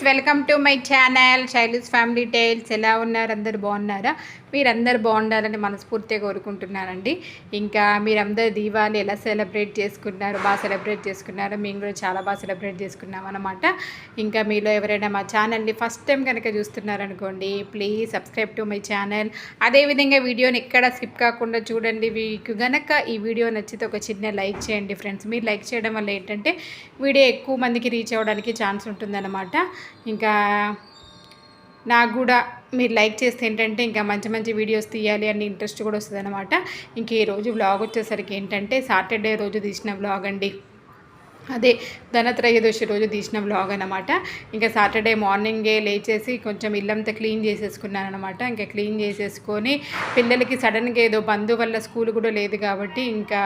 Welcome to my channel Shaili's family tales. ఎలా ఉన్నారు? అందరు బాగున్నారా? మీరందరు బాగుండాలని మనస్ఫూర్తిగా కోరుకుంటున్నానండి. ఇంకా మీరందరూ దీవాళి ఎలా సెలబ్రేట్ చేసుకున్నారు? బాగా సెలబ్రేట్ చేసుకున్నారు. మేము కూడా చాలా బాగా సెలబ్రేట్ చేసుకున్నాం అన్నమాట. ఇంకా మీలో ఎవరైనా మా ఛానల్ని ఫస్ట్ టైం కనుక చూస్తున్నారనుకోండి, please subscribe to my channel. అదేవిధంగా వీడియోని ఎక్కడ స్కిప్ కాకుండా చూడండి. మీకు కనుక ఈ వీడియో నచ్చితే ఒక చిన్న లైక్ చేయండి ఫ్రెండ్స్. మీరు లైక్ చేయడం వల్ల ఏంటంటే వీడియో ఎక్కువ మందికి రీచ్ అవ్వడానికి ఛాన్స్ ఉంటుందన్నమాట. ఇంకా నాకు కూడా మీరు లైక్ చేస్తే ఏంటంటే ఇంకా మంచి మంచి వీడియోస్ తీయాలి అని ఇంట్రెస్ట్ కూడా వస్తుంది అనమాట. ఇంక ఈరోజు వ్లాగ్ వచ్చేసరికి ఏంటంటే సాటర్డే రోజు తీసిన వ్లాగ్ అండి. అదే ధనత్రయోదశి రోజు తీసిన వ్లాగ్ అనమాట. ఇంకా సాటర్డే మార్నింగే లేచేసి కొంచెం ఇల్లంతా క్లీన్ చేసేసుకున్నాను అనమాట. ఇంకా క్లీన్ చేసేసుకొని పిల్లలకి సడన్గా ఏదో బంధు వల్ల స్కూల్ కూడా లేదు కాబట్టి ఇంకా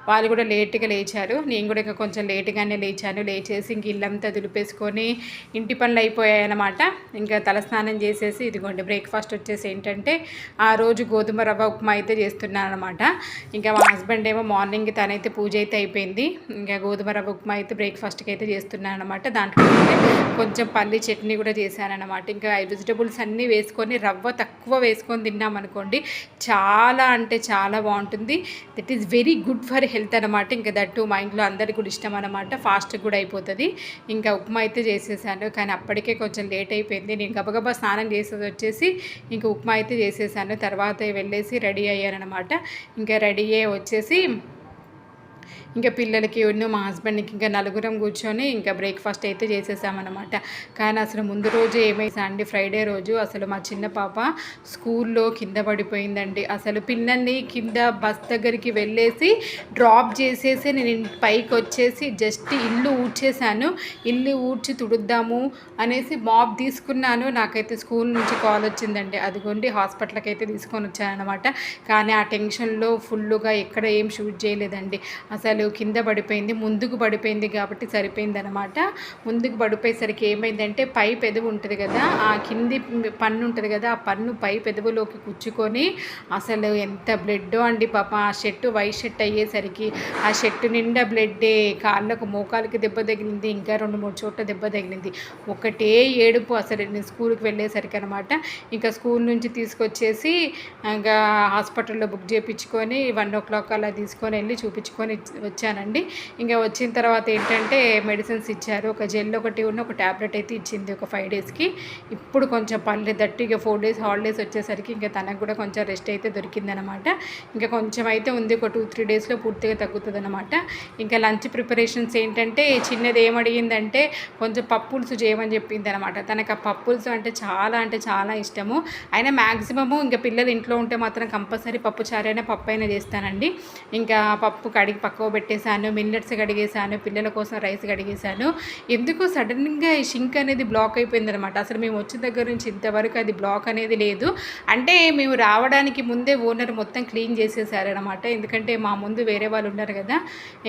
వాళ్ళు కూడా లేట్గా లేచారు. నేను కూడా ఇంకా కొంచెం లేట్గానే లేచాను. లేచేసి ఇంక ఇల్లంతా దులిపేసుకొని ఇంటి పనులు అయిపోయాయి అనమాట. ఇంకా తలస్నానం చేసేసి ఇదిగోండి బ్రేక్ఫాస్ట్ వచ్చేసి ఏంటంటే ఆ రోజు గోధుమ రవ్వ ఉప్మా అయితే చేస్తున్నాను అనమాట. ఇంకా మా హస్బెండ్ ఏమో మార్నింగ్ తనైతే పూజ అయితే అయిపోయింది. ఇంకా గోధుమ రవ్వ ఉప్మా అయితే బ్రేక్ఫాస్ట్కి అయితే చేస్తున్నాను అనమాట. దాంట్లో కొంచెం పల్లి చట్నీ కూడా చేశాను అనమాట. ఇంకా వెజిటబుల్స్ అన్నీ వేసుకొని రవ్వ తక్కువ వేసుకొని తిన్నామనుకోండి చాలా అంటే చాలా బాగుంటుంది. That is very good for health అనమాట. ఇంకా దట్టు మా ఇంట్లో అందరికీ కూడా ఇష్టం అనమాట. ఫాస్ట్ కూడా అయిపోతుంది. ఇంకా ఉప్మా అయితే చేసేసాను. కానీ అప్పటికే కొంచెం లేట్ అయిపోయింది. నేను గబగబా స్నానం చేసేది వచ్చేసి ఇంకా ఉప్మా అయితే చేసేసాను. తర్వాత వెళ్ళేసి రెడీ అయ్యానమాట. ఇంకా రెడీ అయ్యి వచ్చేసి ఇంకా పిల్లలకి మా హస్బెండ్కి ఇంకా నలుగురం కూర్చొని ఇంకా బ్రేక్ఫాస్ట్ అయితే చేసేసామన్నమాట. కానీ అసలు ముందు రోజు ఏమైంది అండి, ఫ్రైడే రోజు అసలు మా చిన్న పాప స్కూల్లో కింద పడిపోయిందండి. అసలు పిల్లల్ని కింద బస్ దగ్గరికి వెళ్ళేసి డ్రాప్ చేసేసి నేను పైకి వచ్చేసి జస్ట్ ఇల్లు ఊడ్చేసాను. ఇల్లు ఊడ్చి తుడుద్దాము అనేసి మాప్ తీసుకున్నాను. నాకైతే స్కూల్ నుంచి కాల్ వచ్చిందండి. అదిగోండి హాస్పిటల్కి అయితే తీసుకొని వచ్చానమాట. కానీ ఆ టెన్షన్లో ఫుల్గా ఎక్కడ ఏం షూట్ చేయలేదండి. అసలు కింద పడిపోయింది, ముందుకు పడిపోయింది కాబట్టి సరిపోయిందనమాట. ముందుకు పడిపోయేసరికి ఏమైందంటే పై పెదవు ఉంటుంది కదా, ఆ కింది పన్ను ఉంటుంది కదా, ఆ పన్ను పై పెదవులోకి కూర్చుకొని అసలు ఎంత బ్లడ్డో అండి పాప. ఆ షర్టు వైట్ షర్ట్ అయ్యేసరికి ఆ షర్టు నిండా బ్లడ్డే. కాళ్ళకు మోకాలకి దెబ్బ తగిలింది, ఇంకా 2-3 చోట్ల దెబ్బ తగిలింది. ఒకటే ఏడుపు అసలు నేను స్కూల్కి వెళ్ళేసరికి అనమాట. ఇంకా స్కూల్ నుంచి తీసుకొచ్చేసి ఇంకా హాస్పిటల్లో బుక్ చేయించుకొని 1 o'clock అలా తీసుకొని వెళ్ళి చూపించుకొని వచ్చానండి. ఇంకా వచ్చిన తర్వాత ఏంటంటే మెడిసిన్స్ ఇచ్చారు. ఒక జెల్ ఒకటి ఒక ట్యాబ్లెట్ అయితే ఇచ్చింది ఒక 5 daysకి. ఇప్పుడు కొంచెం పర్లేదు. దట్టు ఇక 4 days హాలిడేస్ వచ్చేసరికి ఇంకా తనకు కూడా కొంచెం రెస్ట్ అయితే దొరికిందనమాట. ఇంకా కొంచెం అయితే ఉంది, ఒక 2-3 daysలో పూర్తిగా తగ్గుతుంది అనమాట. ఇంకా లంచ్ ప్రిపరేషన్స్ ఏంటంటే చిన్నది ఏమడిగిందంటే కొంచెం పప్పులుసు చేయమని చెప్పింది అనమాట. తనకు ఆ పప్పులుసు అంటే చాలా ఇష్టము. అయినా మ్యాక్సిమము ఇంకా పిల్లలు ఇంట్లో ఉంటే మాత్రం కంపల్సరీ పప్పు చారైనా పప్పు అయినా చేస్తానండి. ఇంకా పప్పు కడిగి పక్కకు పెట్టేశాను, మిల్లెట్స్ కడిగేశాను, పిల్లల కోసం రైస్ కడిగేశాను. ఎందుకో సడన్గా ఈ షింక్ అనేది బ్లాక్ అయిపోయింది అనమాట. అసలు మేము వచ్చిన దగ్గర నుంచి ఇంతవరకు అది బ్లాక్ అనేది లేదు. అంటే మేము రావడానికి ముందే ఓనర్ మొత్తం క్లీన్ చేసేసారనమాట. ఎందుకంటే మా ముందు వేరే వాళ్ళు ఉన్నారు కదా,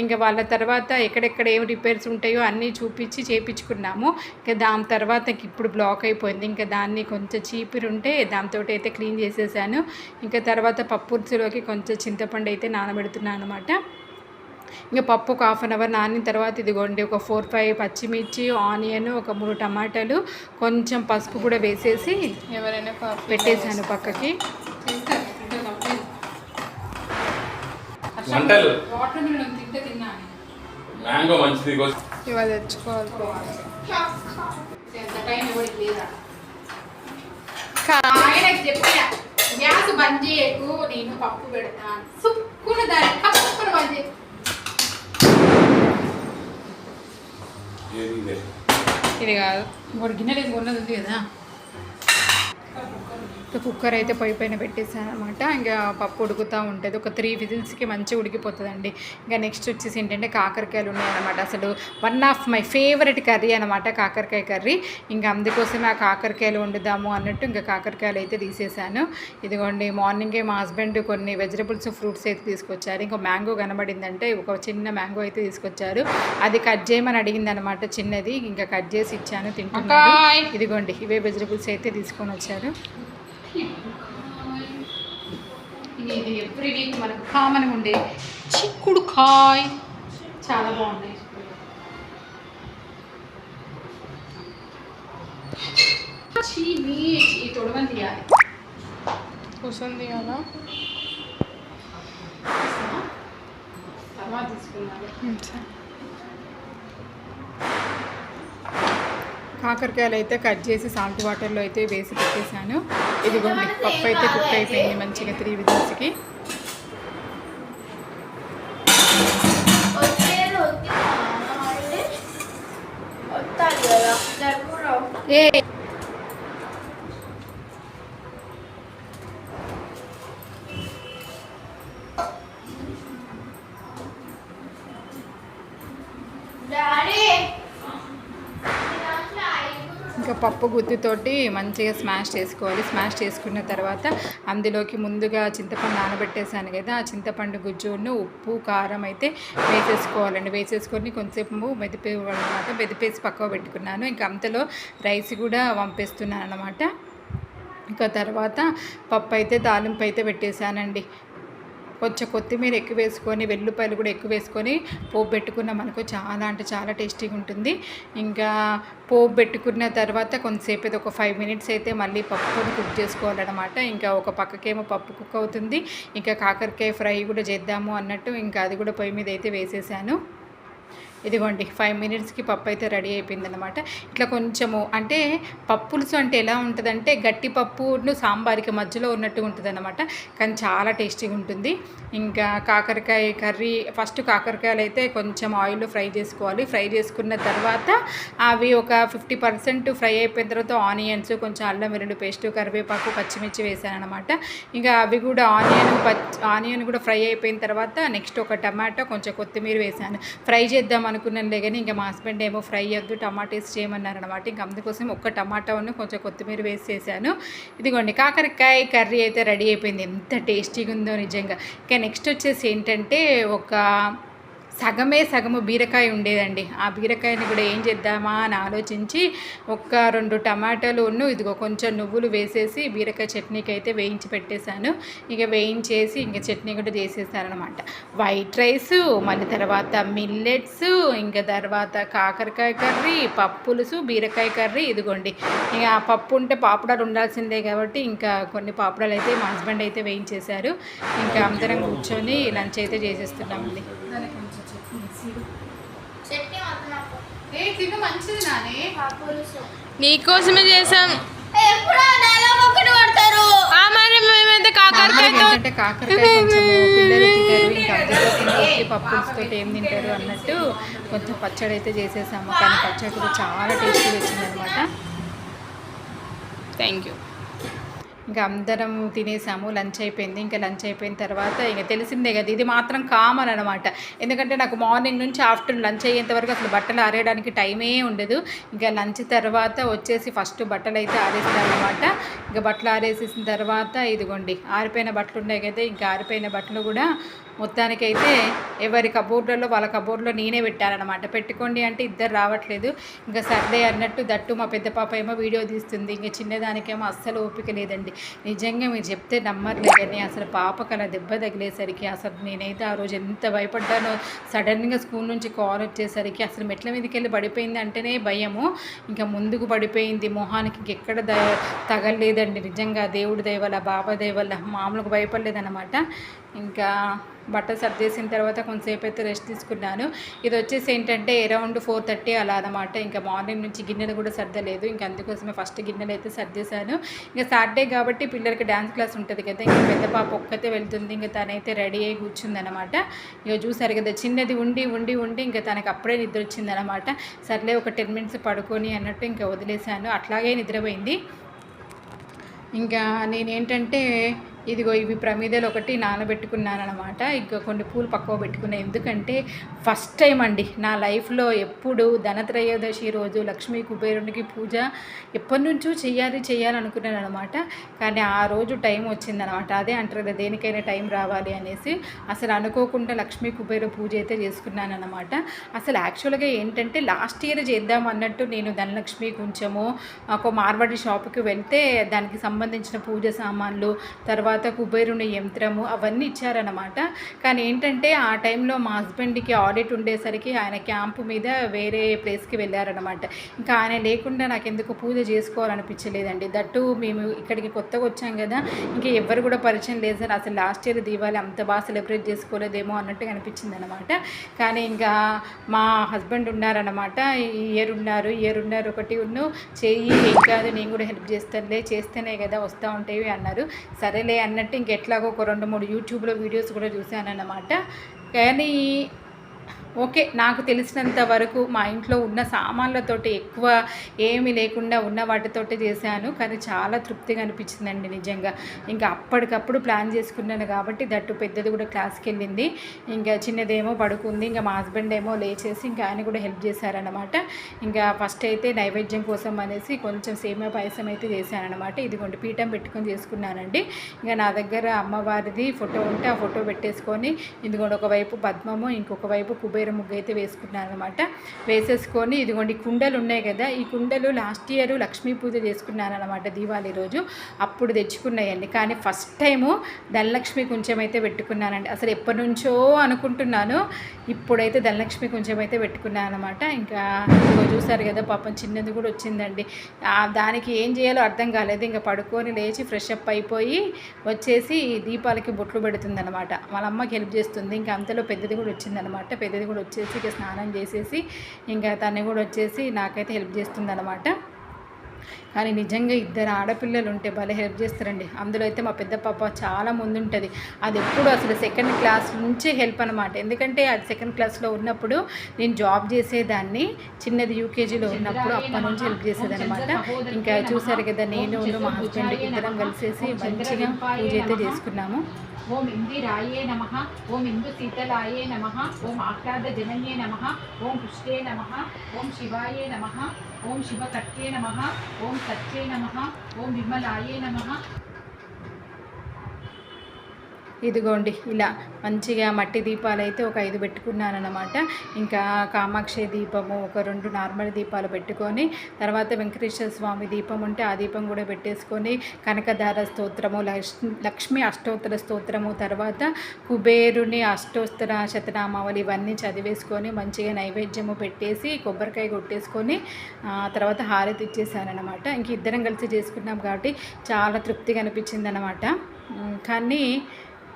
ఇంకా వాళ్ళ తర్వాత ఎక్కడెక్కడ ఏం రిపేర్స్ ఉంటాయో అన్నీ చూపించి చేయించుకున్నాము. ఇంకా దాని తర్వాత ఇప్పుడు బ్లాక్ అయిపోయింది. ఇంకా దాన్ని కొంచెం చీపిరి ఉంటే దాంతో అయితే క్లీన్ చేసేసాను. ఇంకా తర్వాత పప్పులోకి కొంచెం చింతపండు అయితే నానబెడుతున్నాను అనమాట. ఇంకా పప్పు ఒక 1/2 hour నానిన తర్వాత ఇదిగోండి ఒక 4-5 పచ్చిమిర్చి, ఆనియన్, ఒక 3 టమాటాలు, కొంచెం పసుపు కూడా వేసేసి ఎవరైనా పెట్టేశాను పక్కకి. ఇవాళ తెచ్చుకోవాలి. గ్యాస్ బంద్ చేయకు, నేను పప్పు పెడతాను. సుక్కున దాన్ని కప్పుకుని బంద్ చేయ. ఇది కాదు, 3 గిన్నెలు వేసి కొన్నది ఉంది కదా. కుక్కర్ అయితే పొయ్యి పైన పెట్టేసాను అనమాట. ఇంకా పప్పు ఉడుకుతూ ఉంటుంది. ఒక 3 విజిల్స్కి మంచిగా ఉడికిపోతుందండి. ఇంకా నెక్స్ట్ వచ్చేసి ఏంటంటే కాకరకాయలు ఉన్నాయన్నమాట. అసలు one of my favourite curry అనమాట కాకరకాయ కర్రీ. ఇంకా అందుకోసమే ఆ కాకరకాయలు వండుదాము అన్నట్టు ఇంకా కాకరకాయలు అయితే తీసేసాను. ఇదిగోండి మార్నింగే మా హస్బెండ్ కొన్ని వెజిటబుల్స్, ఫ్రూట్స్ అయితే తీసుకొచ్చారు. ఇంకా మ్యాంగో కనబడిందంటే ఒక చిన్న మ్యాంగో అయితే తీసుకొచ్చారు. అది కట్ చేయమని అడిగింది అనమాట చిన్నది. ఇంకా కట్ చేసి ఇచ్చాను, తింటున్నాను. ఇదిగోండి ఇవే వెజిటబుల్స్ అయితే తీసుకొని వచ్చారు. ఇది ఎవ్రీ వీక్ మనకు కామన్గా ఉండే చిక్కుడుకాయ చాలా బాగున్నాయి. ఈ తొడవని తీయాలి, కూర్చొని తీయాలా తర్వాత తీసుకున్నాను. కాకరకాయలు అయితే కట్ చేసి సాల్ట్ వాటర్లో అయితే వేసి పెట్టేశాను. ఇదిగోండి పప్పు అయితే కుక్ అయిపోయింది మంచిగా 3 విజిల్స్కి. ఏ ఇంకా పప్పు గుత్తితోటి మంచిగా స్మాష్ చేసుకోవాలి. స్మాష్ చేసుకున్న తర్వాత అందులోకి ముందుగా చింతపండు నానబెట్టేసాను కదా, ఆ చింతపండు గుజ్జును ఉప్పు కారం అయితే వేసేసుకోవాలండి. వేసేసుకొని కొంచెంసేపు మెదిపేయాలన్నమాట. మెదిపేసి పక్కకు పెట్టుకున్నాను. ఇంకా అంతలో రైస్ కూడా వంపేస్తున్నాను అన్నమాట. ఇంకా తర్వాత పప్పు అయితే తాలింపు అయితే పెట్టేశానండి. కొంచెం కొత్తిమీర ఎక్కువ వేసుకొని వెల్లుల్లిపాయలు కూడా ఎక్కువ వేసుకొని పోపు పెట్టుకున్నాం అనుకో చాలా అంటే చాలా టేస్టీగా ఉంటుంది. ఇంకా పోపు పెట్టుకున్న తర్వాత కొంతసేపు అయితే ఒక 5 మినిట్స్ అయితే మళ్ళీ పప్పుని కుక్ చేసుకోవాలన్నమాట. ఇంకా ఒక పక్కకేమో పప్పు కుక్ అవుతుంది, ఇంకా కాకరకాయ ఫ్రై కూడా చేద్దాము అన్నట్టు ఇంకా అది కూడా పొయ్యి మీద అయితే వేసేసాను. ఇదిగోండి 5 మినిట్స్కి పప్పు అయితే రెడీ అయిపోయిందనమాట. ఇట్లా కొంచెము అంటే పప్పులుసు అంటే ఎలా ఉంటుందంటే గట్టి పప్పును సాంబార్కి మధ్యలో ఉన్నట్టు ఉంటుంది అనమాట. కానీ చాలా టేస్టీగా ఉంటుంది. ఇంకా కాకరకాయ కర్రీ ఫస్ట్ కాకరకాయలు అయితే కొంచెం ఆయిల్లో ఫ్రై చేసుకోవాలి. ఫ్రై చేసుకున్న తర్వాత అవి ఒక 50% ఫ్రై అయిపోయిన తర్వాత ఆనియన్స్, కొంచెం అల్లం వెల్లుల్లి పేస్ట్, కరివేపాకు, పచ్చిమిర్చి వేసాను అనమాట. ఇంకా అవి కూడా ఆనియన్ కూడా ఫ్రై అయిపోయిన తర్వాత నెక్స్ట్ ఒక టమాటో, కొంచెం కొత్తిమీర వేసాను. ఫ్రై చేద్దాం అనుకున్నానులే కానీ ఇంకా మా హస్బెండ్ ఏమో ఫ్రై వద్దు టమాటోస్ చేయమన్నారనమాట. ఇంకా అందుకోసం ఒక్క టమాటాను కొంచెం కొత్తిమీర వేసి చేశాను. ఇదిగోండి కాకరకాయ కర్రీ అయితే రెడీ అయిపోయింది. ఎంత టేస్టీగా ఉందో నిజంగా. ఇంకా నెక్స్ట్ వచ్చేసి ఏంటంటే ఒక సగము బీరకాయ ఉండేదండి. ఆ బీరకాయని కూడా ఏం చేద్దామా అని ఆలోచించి ఒక 2 టమాటాలు ఇదిగో కొంచెం నువ్వులు వేసేసి బీరకాయ చట్నీకి అయితే వేయించి పెట్టేశాను. ఇక వేయించేసి ఇంకా చట్నీ కూడా చేసేసారనమాట. వైట్ రైస్, మళ్ళీ తర్వాత మిల్లెట్స్, ఇంకా తర్వాత కాకరకాయ కర్రీ, పప్పులుసు, బీరకాయ కర్రీ. ఇదిగోండి ఇక ఆ పప్పు ఉంటే పాపడాలు ఉండాల్సిందే కాబట్టి ఇంకా కొన్ని పాపడాలు అయితే మా హస్బెండ్ అయితే వేయించేశారు. ఇంకా అందరం కూర్చొని లంచ్ అయితే చేసేస్తున్నామండి. నీకోసమే చేసాం. కాకరకాయ పప్పులతో ఏం తింటారు అన్నట్టు కొంచెం పచ్చడి అయితే చేసేసాము. కానీ పచ్చడి కూడా చాలా టేస్టీగా వచ్చింది అనమాట. Thank you. ఇంకా అందరం తినేసాము. లంచ్ అయిపోయింది. ఇంకా లంచ్ అయిపోయిన తర్వాత ఇంకా తెలిసిందే కదా ఇది మాత్రం కామన్ అనమాట. ఎందుకంటే నాకు మార్నింగ్ నుంచి ఆఫ్టర్నూన్ లంచ్ అయ్యేంత వరకు అసలు బట్టలు ఆరేయడానికి టైమే ఉండదు. ఇంకా లంచ్ తర్వాత వచ్చేసి ఫస్ట్ బట్టలు అయితే ఆరేస్తానమాట. ఇంకా బట్టలు ఆరేసేసిన తర్వాత ఇదిగోండి ఆరిపోయిన బట్టలు ఉన్నాయి కదా, ఇంకా ఆరిపోయిన బట్టలు కూడా మొత్తానికైతే ఎవరి కబోర్డ్లలో వాళ్ళ కబోర్డ్లో నేనే పెట్టానమాట. పెట్టుకోండి అంటే ఇద్దరు రావట్లేదు. ఇంకా సర్డే అన్నట్టు దట్టు మా పెద్ద పాప ఏమో వీడియో తీస్తుంది. ఇంకా చిన్నదానికేమో అస్సలు ఓపిక లేదండి. నిజంగా మీరు చెప్తే నమ్మర్లే కానీ అసలు పాపకు అలా దెబ్బ తగిలేసరికి అసలు నేనైతే ఆ రోజు ఎంత భయపడ్డానో. సడన్గా స్కూల్ నుంచి కాల్ వచ్చేసరికి అసలు మెట్ల మీదకి వెళ్ళి పడిపోయింది అంటేనే భయము. ఇంకా ముందుకు పడిపోయింది, మొహానికి ఇంకెక్కడ తగలలేదండి. నిజంగా దేవుడి దయ వల్ల, బాబా దయ వల్ల మామూలుగా భయపడలేదన్నమాట. ఇంకా బట్టలు సర్దేసిన తర్వాత కొంతసేపు అయితే రెస్ట్ తీసుకున్నాను. ఇది వచ్చేసి ఏంటంటే అరౌండ్ 4:30 అలా అనమాట. ఇంకా మార్నింగ్ నుంచి గిన్నెలు కూడా సర్దలేదు. ఇంకా అందుకోసమే ఫస్ట్ గిన్నెలు అయితే సర్దేశాను. ఇంకా సాటర్డే కాబట్టి పిల్లలకి డ్యాన్స్ క్లాస్ ఉంటుంది కదా, ఇంకా పెద్ద పాప ఒక్కతే వెళ్తుంది. ఇంకా తనైతే రెడీ అయ్యి కూర్చుందనమాట. ఇక చూసారు కదా చిన్నది ఉండి ఉండి ఉండి ఇంకా తనకు అప్పుడే నిద్ర వచ్చిందనమాట. సర్లే ఒక 10 మినిట్స్ పడుకొని అన్నట్టు ఇంకా వదిలేశాను. అట్లాగే నిద్రపోయింది. ఇంకా నేనేంటంటే ఇదిగో ఇవి ప్రమిదలు ఒకటి నానబెట్టుకున్నాను అనమాట. ఇంకా కొన్ని పూలు పక్కవ పెట్టుకున్నాను. ఎందుకంటే ఫస్ట్ టైం అండి నా లైఫ్లో ఎప్పుడు ధనత్రయోదశి రోజు లక్ష్మీ కుబేరునికి పూజ ఎప్పటి నుంచో చేయాలనుకున్నాను అనమాట. కానీ ఆ రోజు టైం వచ్చిందనమాట. అదే అంటారు కదా దేనికైనా టైం రావాలి అనేసి. అసలు అనుకోకుండా లక్ష్మీ కుబేరు పూజ అయితే చేసుకున్నాను అనమాట. అసలు యాక్చువల్గా ఏంటంటే లాస్ట్ ఇయర్ చేద్దాం అన్నట్టు నేను ధనలక్ష్మి కొంచెము ఒక మార్వాడి షాప్కి వెళ్తే దానికి సంబంధించిన పూజ సామాన్లు తర్వాత తర్వాత కుబేరుని యంత్రము అవన్నీ ఇచ్చారనమాట. కానీ ఏంటంటే ఆ టైంలో మా హస్బెండ్కి ఆడిట్ ఉండేసరికి ఆయన క్యాంపు మీద వేరే ప్లేస్కి వెళ్ళారనమాట. ఇంకా ఆయన లేకుండా నాకు ఎందుకు పూజ చేసుకోవాలనిపించలేదండి. దట్టు మేము ఇక్కడికి కొత్తగా వచ్చాం కదా, ఇంకా ఎవరు కూడా పరిచయం లేదు సార్. అసలు లాస్ట్ ఇయర్ దీవాలి అంత బాగా సెలబ్రేట్ చేసుకోలేదేమో అన్నట్టుగా అనిపించింది అనమాట. కానీ ఇంకా మా హస్బెండ్ ఉన్నారనమాట, ఈ ఇయర్ ఉన్నారు ఒకటి చెయ్యి ఏం కాదు, నేను కూడా హెల్ప్ చేస్తేనే కదా వస్తూ ఉంటాయి అన్నారు. సరేలే అన్నట్టు ఇంకెట్లాగో ఒక 2-3 యూట్యూబ్లో వీడియోస్ కూడా చూశానన్నమాట. కానీ ఓకే, నాకు తెలిసినంత వరకు మా ఇంట్లో ఉన్న సామాన్లతోటి ఎక్కువ ఏమీ లేకుండా ఉన్న వాటితోటి చేశాను. కానీ చాలా తృప్తిగా అనిపించిందండి నిజంగా. ఇంకా అప్పటికప్పుడు ప్లాన్ చేసుకున్నాను కాబట్టి, దట్టు పెద్దది కూడా క్లాస్కి వెళ్ళింది, ఇంకా చిన్నదేమో పడుకుంది. ఇంకా మా హస్బెండ్ ఏమో లేచేసి ఇంకా ఆయన కూడా హెల్ప్ చేశారనమాట. ఇంకా ఫస్ట్ అయితే నైవేద్యం కోసం అనేసి కొంచెం సేమియా పాయసం అయితే చేశానమాట. ఇదిగోండి పీఠం పెట్టుకొని చేసుకున్నానండి. ఇంకా నా దగ్గర అమ్మవారిది ఫోటో ఉంటే ఆ ఫోటో పెట్టేసుకొని, ఇదిగోండి ఒకవైపు పద్మము ఇంకొక వైపు కుబేర ముగ్గు అయితే వేసుకున్నాను అనమాట. వేసేసుకొని ఇదిగోండి కుండలు ఉన్నాయి కదా, ఈ కుండలు లాస్ట్ ఇయర్ లక్ష్మీ పూజ చేసుకున్నాను అనమాట దీవాళి రోజు, అప్పుడు తెచ్చుకున్నాయండి. కానీ ఫస్ట్ టైము ధనలక్ష్మి కొంచెం అయితే పెట్టుకున్నానండి. అసలు ఎప్పటి నుంచో అనుకుంటున్నాను, ఇప్పుడైతే ధనలక్ష్మి కొంచెం అయితే పెట్టుకున్నాను అనమాట. ఇంకా చూసారు కదా పాపం చిన్నది కూడా వచ్చిందండి. దానికి ఏం చేయాలో అర్థం కాలేదు. ఇంకా పడుకొని లేచి ఫ్రెష్ అప్ అయిపోయి వచ్చేసి దీపాలకి బొట్లు పెడుతుందనమాట. వాళ్ళ అమ్మకి హెల్ప్ చేస్తుంది. ఇంకా అంతలో పెద్దది కూడా వచ్చిందనమాట. పెద్దది కూడా వచ్చేసి ఇక స్నానం చేసేసి ఇంకా తను కూడా వచ్చేసి నాకైతే హెల్ప్ చేస్తుందనమాట. కానీ నిజంగా ఇద్దరు ఆడపిల్లలు ఉంటే భలే హెల్ప్ చేస్తారండి. అందులో అయితే మా పెద్ద పాప చాలా ముందుంటుంది. అది ఎప్పుడు అసలు సెకండ్ క్లాస్ నుంచే హెల్ప్ అనమాట. ఎందుకంటే అది సెకండ్ క్లాస్లో ఉన్నప్పుడు నేను జాబ్ చేసేదాన్ని, చిన్నది యూకేజీలో ఉన్నప్పుడు అప్పటి నుంచి హెల్ప్ చేసేదనమాట. ఇంకా చూసారు కదా, నేను మా హస్బెండ్ ఇద్దరం కలిసేసి మంచిగా పూజ అయితే చేసుకున్నాము. ఓం ఇందిరాయే నమః, ఓం ఇందు శీతలాయే నమః, ఓం ఆహ్లాద జనన్యే నమః, ఓం పుష్టే నమః, ఓం శివాయే నమః, ఓం శివకట్యే నమః, ఓం సత్యే నమః, ఓం విమలాయే నమః. ఇదిగోండి ఇలా మంచిగా మట్టి దీపాలు అయితే ఒక 5 పెట్టుకున్నానమాట. ఇంకా కామాక్షి దీపము ఒక 2 నార్మల్ దీపాలు పెట్టుకొని, తర్వాత వెంకటేశ్వర స్వామి దీపం ఉంటే ఆ దీపం కూడా పెట్టేసుకొని, కనకధార స్తోత్రము, లక్ష్మీ అష్టోత్తర స్తోత్రము, తర్వాత కుబేరుని అష్టోత్తర శతనామావళి ఇవన్నీ చదివేసుకొని మంచిగా నైవేద్యము పెట్టేసి కొబ్బరికాయ కొట్టేసుకొని తర్వాత హారతి ఇచ్చేసానమాట. ఇంక ఇద్దరం కలిసి చేసుకున్నాం కాబట్టి చాలా తృప్తిగా అనిపించింది అనమాట. కానీ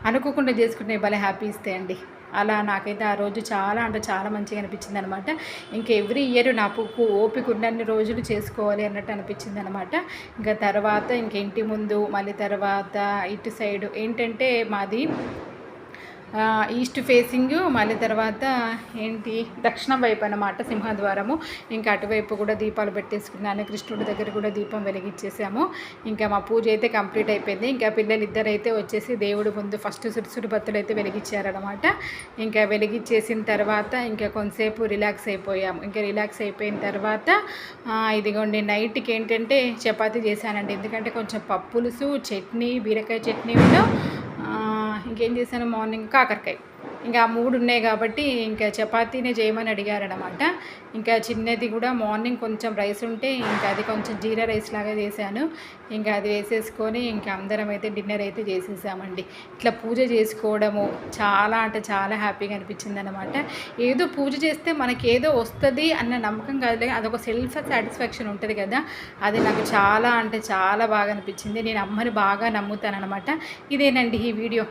అనుకోకుండా చేసుకుంటే భలే హ్యాపీ ఇస్తాయండి. అలా నాకైతే ఆ రోజు చాలా అంటే చాలా మంచిగా అనిపించింది అనమాట. ఇంకా ఎవ్రీ ఇయర్ నాకు ఓపిక ఉన్నన్ని రోజులు చేసుకోవాలి అన్నట్టు అనిపించింది అనమాట. ఇంకా తర్వాత ఇంక ఇంటి ముందు మళ్ళీ తర్వాత ఇటు సైడు ఏంటంటే మాది ఈస్ట్ ఫేసింగ్, మళ్ళీ తర్వాత ఏంటి దక్షిణం వైపు అన్నమాట సింహద్వారము. ఇంకా అటువైపు కూడా దీపాలు పెట్టేసుకున్నాను. కృష్ణుడి దగ్గర కూడా దీపం వెలిగించేసాము. ఇంకా మా పూజ అయితే కంప్లీట్ అయిపోయింది. ఇంకా పిల్లలు ఇద్దరైతే వచ్చేసి దేవుడి ముందు ఫస్ట్ సురుసురు బత్తులు అయితే వెలిగించారనమాట. ఇంకా వెలిగించేసిన తర్వాత ఇంకా కొంతసేపు రిలాక్స్ అయిపోయాము. ఇంకా రిలాక్స్ అయిపోయిన తర్వాత ఇదిగోండి నైట్కి ఏంటంటే చపాతీ చేశానండి. ఎందుకంటే కొంచెం పప్పులుసు, చట్నీ, బీరకాయ చట్నీ ఇంకేం చేశాను మార్నింగ్ కాకరకాయ, ఇంకా 3 ఉన్నాయి కాబట్టి ఇంకా చపాతీనే చేయమని అడిగారనమాట. ఇంకా చిన్నది కూడా మార్నింగ్ కొంచెం రైస్ ఉంటే ఇంకా అది కొంచెం జీరా రైస్ లాగా చేశాను. ఇంకా అది వేసేసుకొని ఇంకా అందరం అయితే డిన్నర్ అయితే చేసేసామండి. ఇట్లా పూజ చేసుకోవడము చాలా అంటే చాలా హ్యాపీగా అనిపించింది అనమాట. ఏదో పూజ చేస్తే మనకి ఏదో వస్తుంది అన్న నమ్మకం కాదు, అదొక సెల్ఫ్ సాటిస్ఫాక్షన్ ఉంటుంది కదా, అది నాకు చాలా అంటే చాలా బాగా అనిపించింది. నేను అమ్మని బాగా నమ్ముతాను అనమాట. ఇదేనండి ఈ వీడియో.